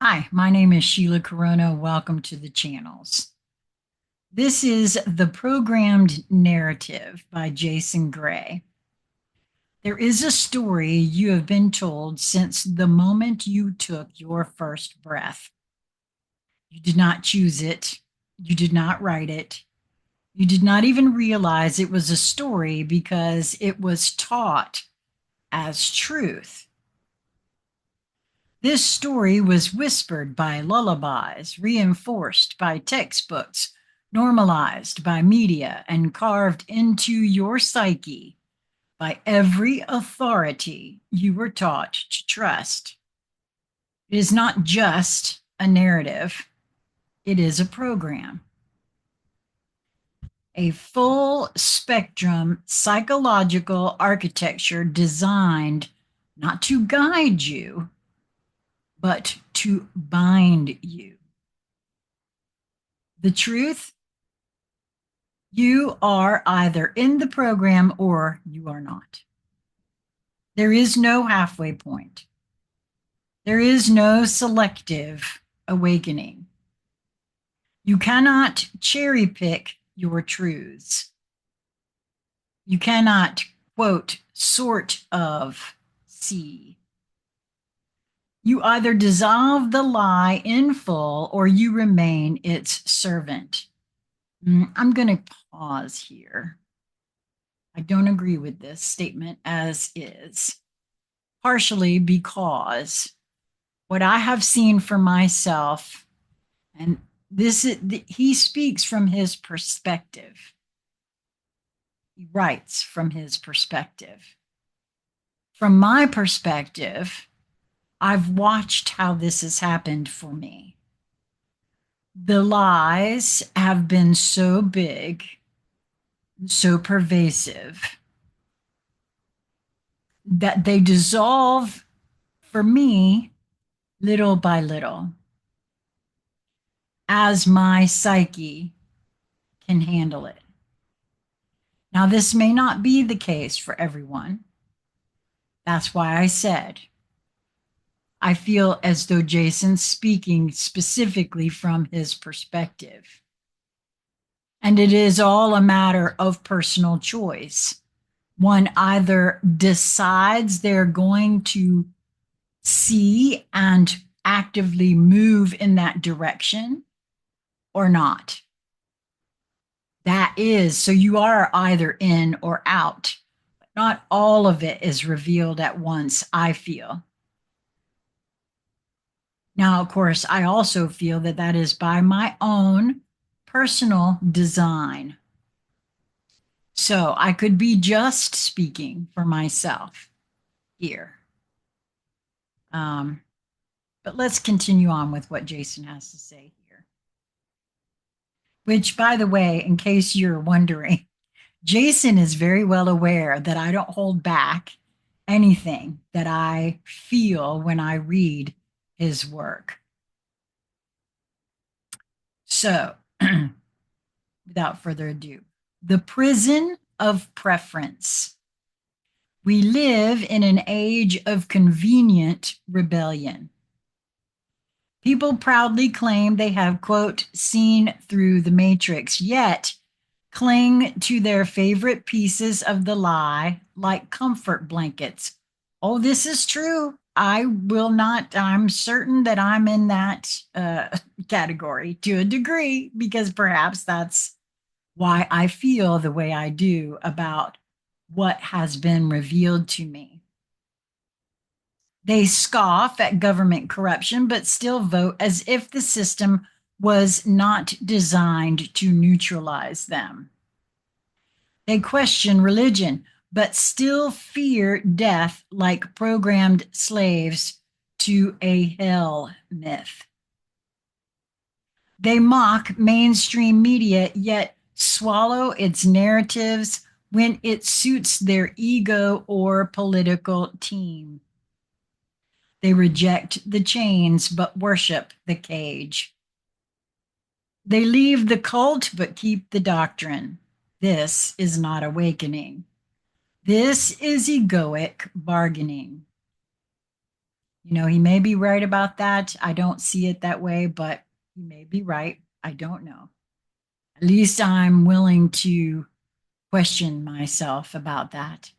Hi, my name is Sheila Karuna. Welcome to the channels. This is The Programmed Narrative by Jason Gray. There is a story you have been told since the moment you took your first breath. You did not choose it. You did not write it. You did not even realize it was a story because it was taught as truth. This story was whispered by lullabies, reinforced by textbooks, normalized by media, and carved into your psyche by every authority you were taught to trust. It is not just a narrative, it is a program, a full spectrum psychological architecture designed not to guide you, but to bind you. The truth, you are either in the program or you are not. There is no halfway point. There is no selective awakening. You cannot cherry pick your truths. You cannot, quote, sort of see. You either dissolve the lie in full or you remain its servant. I'm going to pause here. I don't agree with this statement as is, partially because what I have seen for myself, and he speaks from his perspective. He writes from his perspective. From my perspective, I've watched how this has happened for me. The lies have been so big, so pervasive, that they dissolve for me little by little as my psyche can handle it. Now, this may not be the case for everyone. That's why I said I feel as though Jason's speaking specifically from his perspective. And it is all a matter of personal choice. One either decides they're going to see and actively move in that direction or not. That is, so you are either in or out. But not all of it is revealed at once, I feel. Now, of course, I also feel that that is by my own personal design. So I could be just speaking for myself here. But let's continue on with what Jason has to say here. Which, by the way, in case you're wondering, Jason is very well aware that I don't hold back anything that I feel when I read his work. So, without further ado, the prison of preference. We live in an age of convenient rebellion. People proudly claim they have, quote, seen through the matrix, yet cling to their favorite pieces of the lie like comfort blankets. Oh, this is true. I will not, I'm certain that I'm in that category to a degree, because perhaps that's why I feel the way I do about what has been revealed to me. They scoff at government corruption, but still vote as if the system was not designed to neutralize them. They question religion, but still fear death like programmed slaves to a hell myth. They mock mainstream media, yet swallow its narratives when it suits their ego or political team. They reject the chains, but worship the cage. They leave the cult, but keep the doctrine. This is not awakening. This is egoic bargaining. He may be right about that. I don't see it that way, but he may be right. I don't know. At least I'm willing to question myself about that.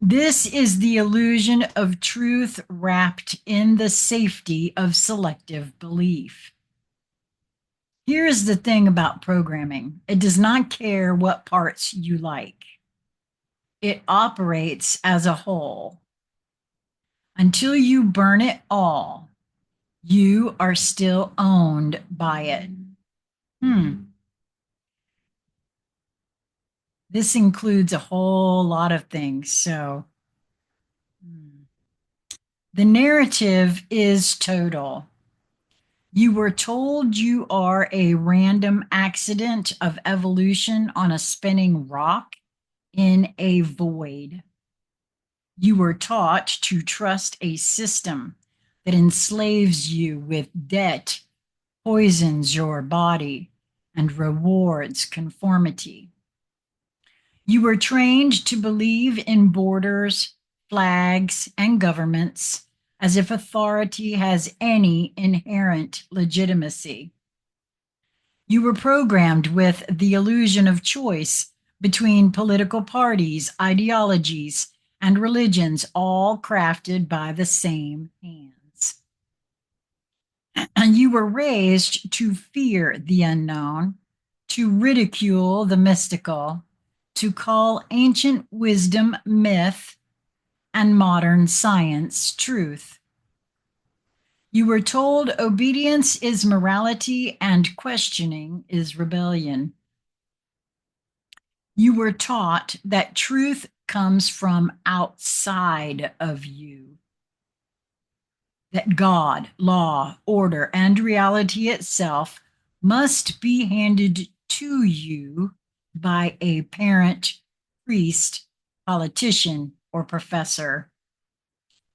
This is the illusion of truth wrapped in the safety of selective belief. Here's the thing about programming. It does not care what parts you like. It operates as a whole. Until you burn it all, you are still owned by it. This includes a whole lot of things. So the narrative is total. You were told you are a random accident of evolution on a spinning rock in a void. You were taught to trust a system that enslaves you with debt, poisons your body, and rewards conformity. You were trained to believe in borders, flags, and governments as if authority has any inherent legitimacy. You were programmed with the illusion of choice between political parties, ideologies, and religions, all crafted by the same hands. And you were raised to fear the unknown, to ridicule the mystical, to call ancient wisdom myth and modern science truth. You were told obedience is morality and questioning is rebellion. You were taught that truth comes from outside of you, that God, law, order, and reality itself must be handed to you by a parent, priest, politician, or professor.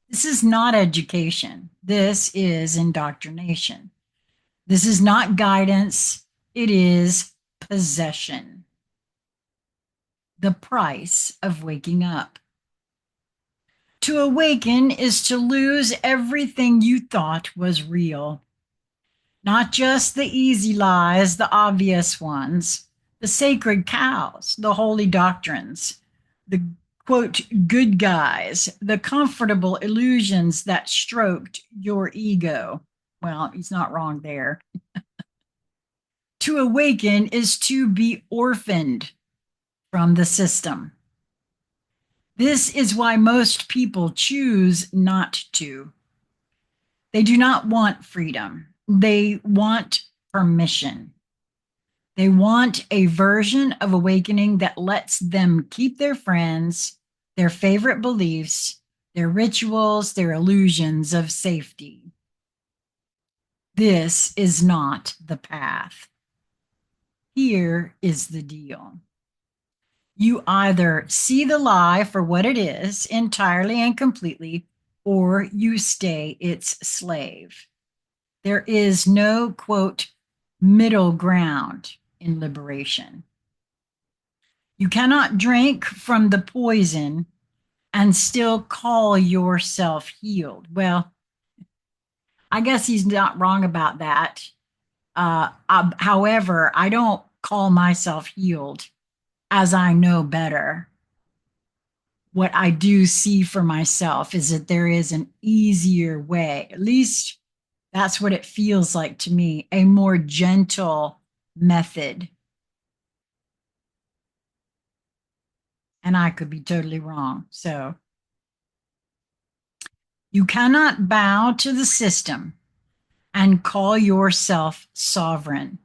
This is not education. This is indoctrination. This is not guidance. It is possession. The price of waking up. To awaken is to lose everything you thought was real. Not just the easy lies, the obvious ones, the sacred cows, the holy doctrines, the quote, good guys, the comfortable illusions that stroked your ego. Well, he's not wrong there. To awaken is to be orphaned from the system. This is why most people choose not to. They do not want freedom. They want permission. They want a version of awakening that lets them keep their friends, their favorite beliefs, their rituals, their illusions of safety. This is not the path. Here is the deal. You either see the lie for what it is entirely and completely, or you stay its slave. There is no, quote, middle ground in liberation. You cannot drink from the poison and still call yourself healed. Well, I guess he's not wrong about that. However, I don't call myself healed as I know better. What I do see for myself is that there is an easier way. At least that's what it feels like to me, a more gentle method. And I could be totally wrong. So you cannot bow to the system and call yourself sovereign.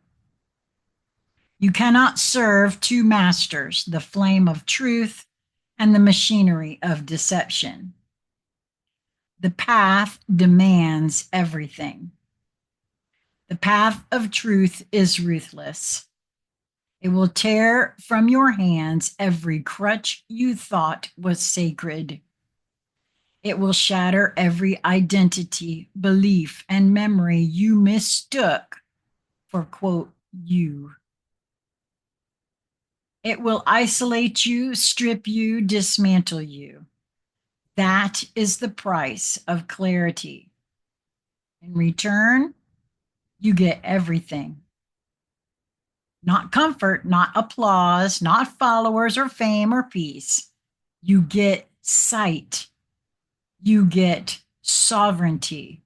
You cannot serve two masters, the flame of truth and the machinery of deception. The path demands everything. The path of truth is ruthless. It will tear from your hands every crutch you thought was sacred. It will shatter every identity, belief, and memory you mistook for, quote, you. It will isolate you, strip you, dismantle you. That is the price of clarity. In return, you get everything. Not comfort, not applause, not followers or fame or peace. You get sight. You get sovereignty.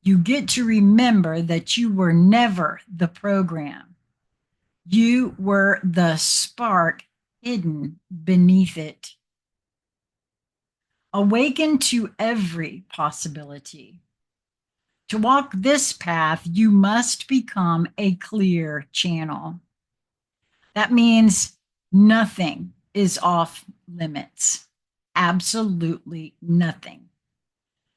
You get to remember that you were never the program. You were the spark hidden beneath it. Awaken to every possibility. To walk this path, you must become a clear channel. That means nothing is off limits. Absolutely nothing.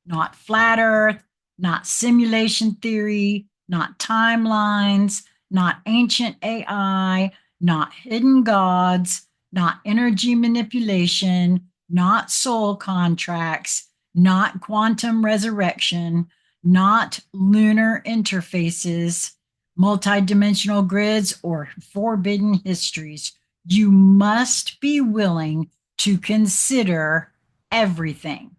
Not flat earth, not simulation theory, not timelines, not ancient AI, not hidden gods, not energy manipulation, not soul contracts, not quantum resurrection, not lunar interfaces, multidimensional grids, or forbidden histories. You must be willing to consider everything.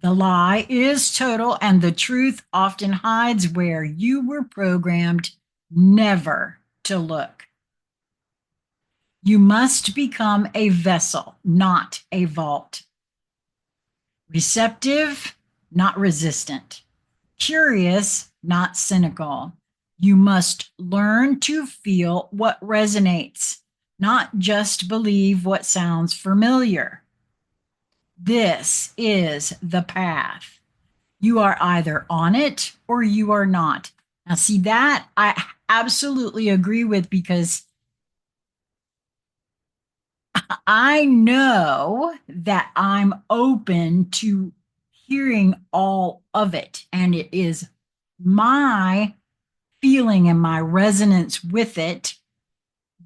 The lie is total, and the truth often hides where you were programmed never to look. You must become a vessel, not a vault. Receptive, not resistant. Curious, not cynical. You must learn to feel what resonates, not just believe what sounds familiar. This is the path. You are either on it or you are not. Now, see, that I absolutely agree with, because I know that I'm open to hearing all of it. And it is my feeling and my resonance with it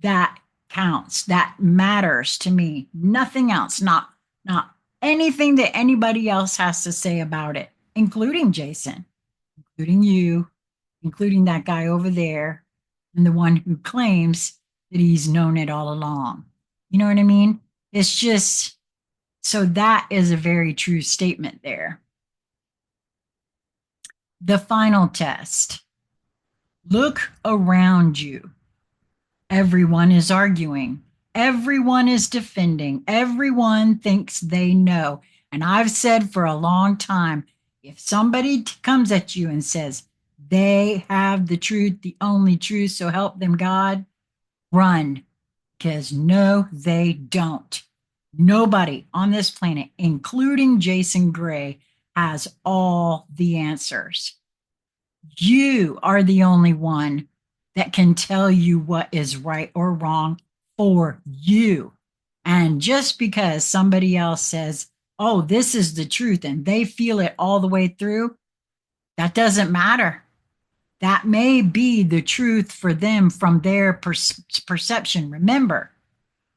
that counts, that matters to me. Nothing else, not anything that anybody else has to say about it, including Jason, including you, including that guy over there, and the one who claims that he's known it all along. You know what I mean? It's just, so that is a very true statement there. The final test. Look around you. Everyone is arguing. Everyone is defending. Everyone thinks they know. And I've said for a long time, if somebody comes at you and says they have the truth, the only truth, so help them God, run. Because no, they don't. Nobody on this planet, including Jason Gray, has all the answers. You are the only one that can tell you what is right or wrong for you. And just because somebody else says, oh, this is the truth, and they feel it all the way through, that doesn't matter. That may be the truth for them from their perception. Remember,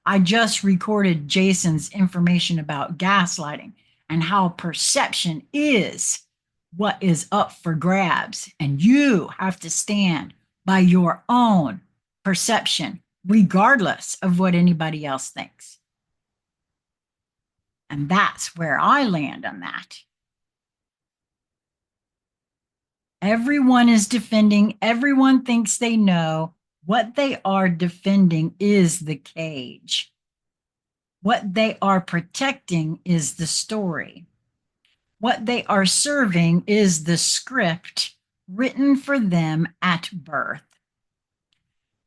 I just recorded Jason's information about gaslighting and how perception is what is up for grabs. And you have to stand by your own perception, regardless of what anybody else thinks. And that's where I land on that. Everyone is defending, everyone thinks they know. What they are defending is the cage. What they are protecting is the story. What they are serving is the script written for them at birth.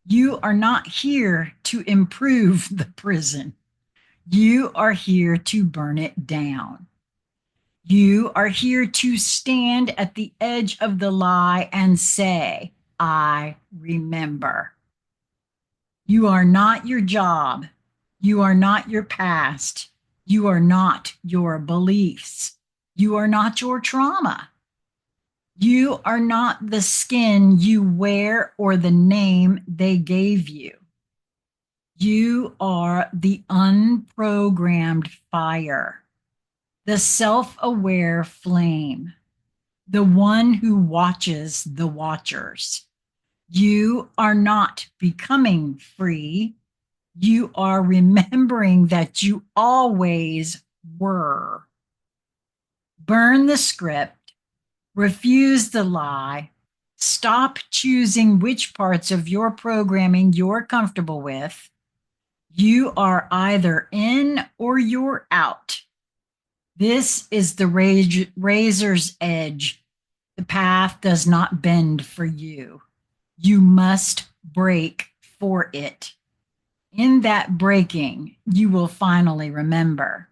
You are not here to improve the prison. You are here to burn it down. You are here to stand at the edge of the lie and say, I remember. You are not your job. You are not your past. You are not your beliefs. You are not your trauma. You are not the skin you wear or the name they gave you. You are the unprogrammed fire, the self-aware flame, the one who watches the watchers. You are not becoming free. You are remembering that you always were. Burn the script, refuse the lie, stop choosing which parts of your programming you're comfortable with. You are either in or you're out. This is the razor's edge. The path does not bend for you. You must break for it. In that breaking, you will finally remember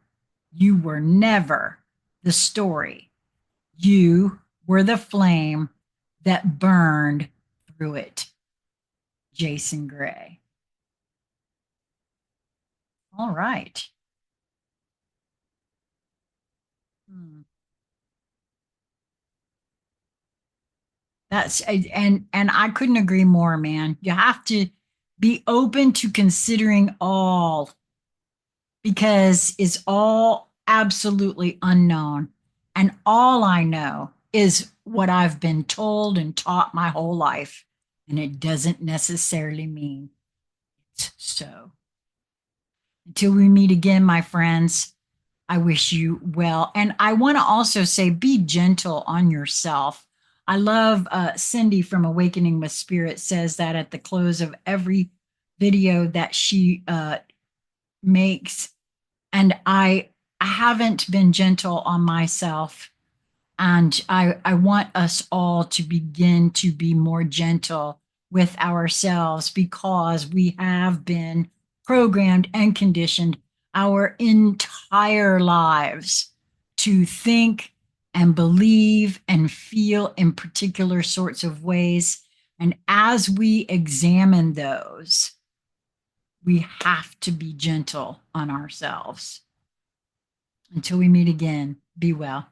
you were never the story. You were the flame that burned through it. Jason Gray. All right. Hmm. That's and I couldn't agree more, man. You have to be open to considering all because it's all absolutely unknown. And all I know is what I've been told and taught my whole life. And it doesn't necessarily mean it's so. Until we meet again, my friends, I wish you well. And I want to also say be gentle on yourself. I love Cindy from Awakening with Spirit says that at the close of every video that she makes. And I haven't been gentle on myself. And I want us all to begin to be more gentle with ourselves because we have been programmed and conditioned our entire lives to think and believe and feel in particular sorts of ways. And as we examine those, we have to be gentle on ourselves. Until we meet again, be well.